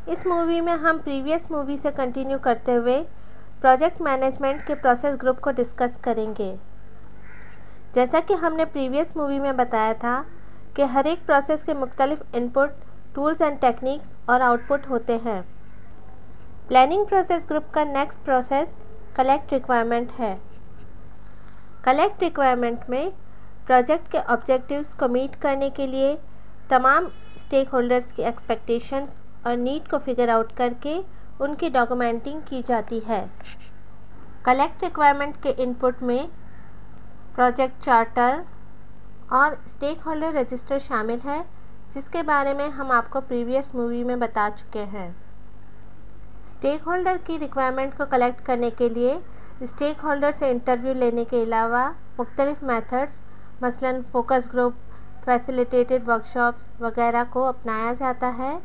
इस मूवी में हम प्रीवियस मूवी से कंटिन्यू करते हुए प्रोजेक्ट मैनेजमेंट के प्रोसेस ग्रुप को डिस्कस करेंगे। जैसा कि हमने प्रीवियस मूवी में बताया था कि हर एक प्रोसेस के मुख्तलिफ इनपुट, टूल्स एंड टेक्निक्स और आउटपुट होते हैं। प्लानिंग प्रोसेस ग्रुप का नेक्स्ट प्रोसेस कलेक्ट रिक्वायरमेंट है। कलेक्ट रिक्वायरमेंट में प्रोजेक्ट के ऑब्जेक्टिव्स को मीट करने के लिए तमाम स्टेक होल्डर्स की एक्सपेक्टेशंस और नीड को फिगर आउट करके उनकी डॉक्यूमेंटिंग की जाती है। कलेक्ट रिक्वायरमेंट के इनपुट में प्रोजेक्ट चार्टर और स्टेक होल्डर रजिस्टर शामिल है, जिसके बारे में हम आपको प्रीवियस मूवी में बता चुके हैं। स्टेक होल्डर की रिक्वायरमेंट को कलेक्ट करने के लिए स्टेक होल्डर से इंटरव्यू लेने के अलावा मुख्तलिफ मेथड्स मसलन फोकस ग्रुप, फैसिलिटेटेड वर्कशॉप्स वगैरह को अपनाया जाता है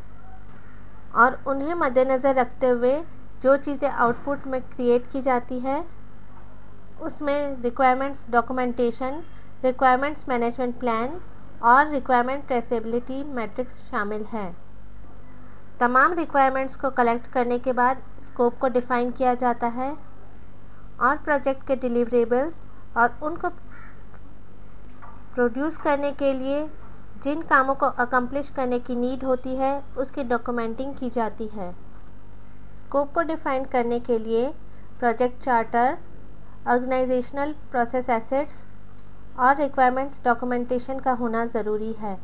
और उन्हें मद्देनज़र रखते हुए जो चीज़ें आउटपुट में क्रिएट की जाती है उसमें requirements documentation, requirements management plan और रिक्वायरमेंट ट्रेसेबिलिटी मैट्रिक्स शामिल है। तमाम रिक्वायरमेंट्स को कलेक्ट करने के बाद स्कोप को डिफ़ाइन किया जाता है और प्रोजेक्ट के डिलीवरेबल्स और उनको प्रोड्यूस करने के लिए जिन कामों को अकम्प्लिश करने की नीड होती है उसकी डॉक्यूमेंटिंग की जाती है। स्कोप को डिफ़ाइन करने के लिए project charter, organisational process assets और रिक्वायरमेंट्स डॉक्यूमेंटेशन का होना ज़रूरी है।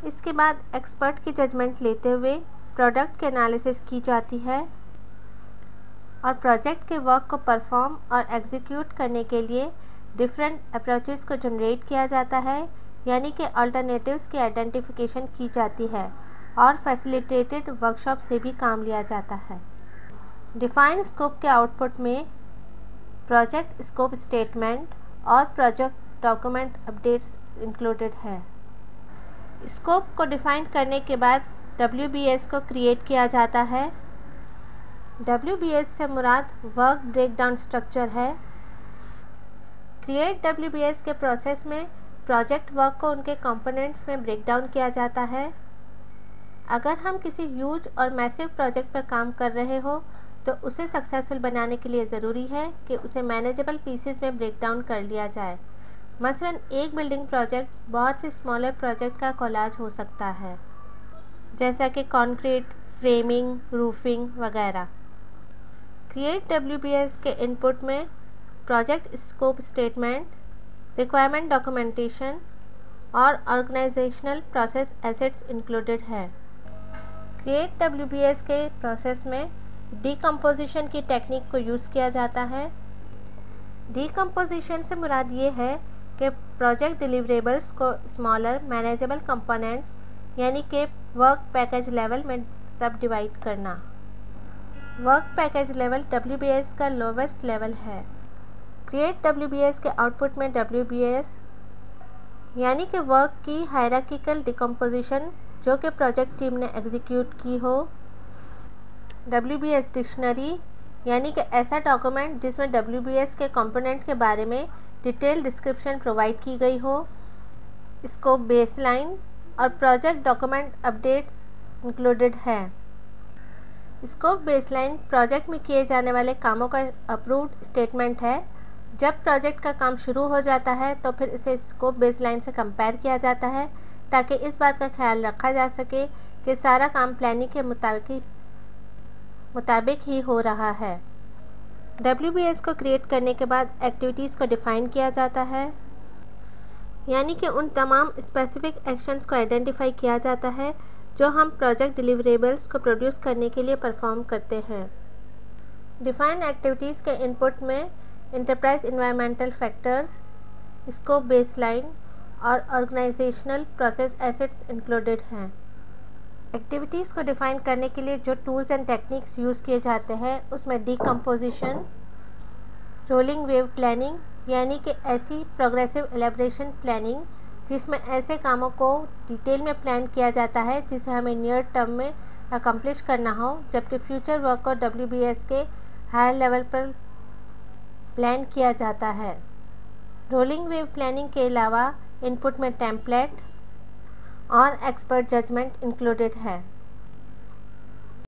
इसके बाद एक्सपर्ट की जजमेंट लेते हुए प्रोडक्ट के एनालिसिस की जाती है और प्रोजेक्ट के वर्क को परफॉर्म और एग्जीक्यूट करने के लिए डिफरेंट अप्रोचेस को जनरेट किया जाता है, यानी कि अल्टरनेटिव्स की आइडेंटिफिकेशन की जाती है और फैसिलिटेटेड वर्कशॉप से भी काम लिया जाता है। डिफाइन स्कोप के आउटपुट में प्रोजेक्ट स्कोप स्टेटमेंट और प्रोजेक्ट डॉक्यूमेंट अपडेट्स इंक्लूडेड है। स्कोप को डिफ़ाइन करने के बाद WBS को क्रिएट किया जाता है। WBS से मुराद वर्क ब्रेकडाउन स्ट्रक्चर है। क्रिएट WBS के प्रोसेस में प्रोजेक्ट वर्क को उनके कंपोनेंट्स में ब्रेकडाउन किया जाता है। अगर हम किसी ह्यूज और मैसिव प्रोजेक्ट पर काम कर रहे हो तो उसे सक्सेसफुल बनाने के लिए ज़रूरी है कि उसे मैनेजेबल पीसेस में ब्रेकडाउन कर लिया जाए। मसलन एक बिल्डिंग प्रोजेक्ट बहुत से स्मॉलर प्रोजेक्ट का कोलाज हो सकता है, जैसा कि कंक्रीट, फ्रेमिंग, रूफिंग वगैरह। क्रिएट WBS के इनपुट में project scope statement, requirement documentation और ऑर्गेनाइजेशनल प्रोसेस एसेट्स इंक्लूडेड है। क्रिएट WBS के प्रोसेस में डीकम्पोजिशन की टेक्निक को यूज़ किया जाता है। डीकम्पोजिशन से मुराद ये है कि प्रोजेक्ट डिलीवरेबल्स को स्मॉलर मैनेजेबल कंपोनेंट्स यानी कि वर्क पैकेज लेवल में सब डिवाइड करना। वर्क पैकेज लेवल WBS का लोवेस्ट लेवल है। क्रिएट WBS के आउटपुट में WBS यानी कि वर्क की हायरार्किकल डिकम्पोजिशन जो कि प्रोजेक्ट टीम ने एग्जीक्यूट की हो। WBS डिक्शनरी यानी कि ऐसा डॉक्यूमेंट जिसमें WBS के कंपोनेंट के बारे में डिटेल डिस्क्रिप्शन प्रोवाइड की गई हो। स्कोप बेसलाइन और प्रोजेक्ट डॉक्यूमेंट अपडेट्स इंक्लूडेड है। स्कोप बेसलाइन प्रोजेक्ट में किए जाने वाले कामों का अप्रूव्ड स्टेटमेंट है। जब प्रोजेक्ट का काम शुरू हो जाता है तो फिर इसे स्कोप बेसलाइन से कंपेयर किया जाता है ताकि इस बात का ख्याल रखा जा सके कि सारा काम प्लानिंग के मुताबिक ही हो रहा है। WBS को क्रिएट करने के बाद एक्टिविटीज़ को डिफ़ाइन किया जाता है, यानी कि उन तमाम स्पेसिफिक एक्शंस को आइडेंटिफाई किया जाता है जो हम प्रोजेक्ट डिलीवरेबल्स को प्रोड्यूस करने के लिए परफॉर्म करते हैं। डिफ़ाइन एक्टिविटीज़ के इनपुट में enterprise environmental factors, scope baseline और ऑर्गेनाइजेशनल प्रोसेस एसेट्स इंक्लूडेड हैं। एक्टिविटीज़ को डिफ़ाइन करने के लिए जो टूल्स एंड टेक्निक्स यूज़ किए जाते हैं उसमें डीकम्पोजिशन, रोलिंग वेव प्लानिंग यानी कि ऐसी प्रोग्रेसिव एलेब्रेशन प्लानिंग जिसमें ऐसे कामों को डिटेल में प्लान किया जाता है जिसे हमें नियर टर्म में अकम्प्लिश करना हो, जबकि फ्यूचर वर्क को WBS के हायर लेवल पर प्लान किया जाता है। रोलिंग वेव प्लानिंग के अलावा इनपुट में टेम्पलेट और एक्सपर्ट जजमेंट इंक्लूडेड है।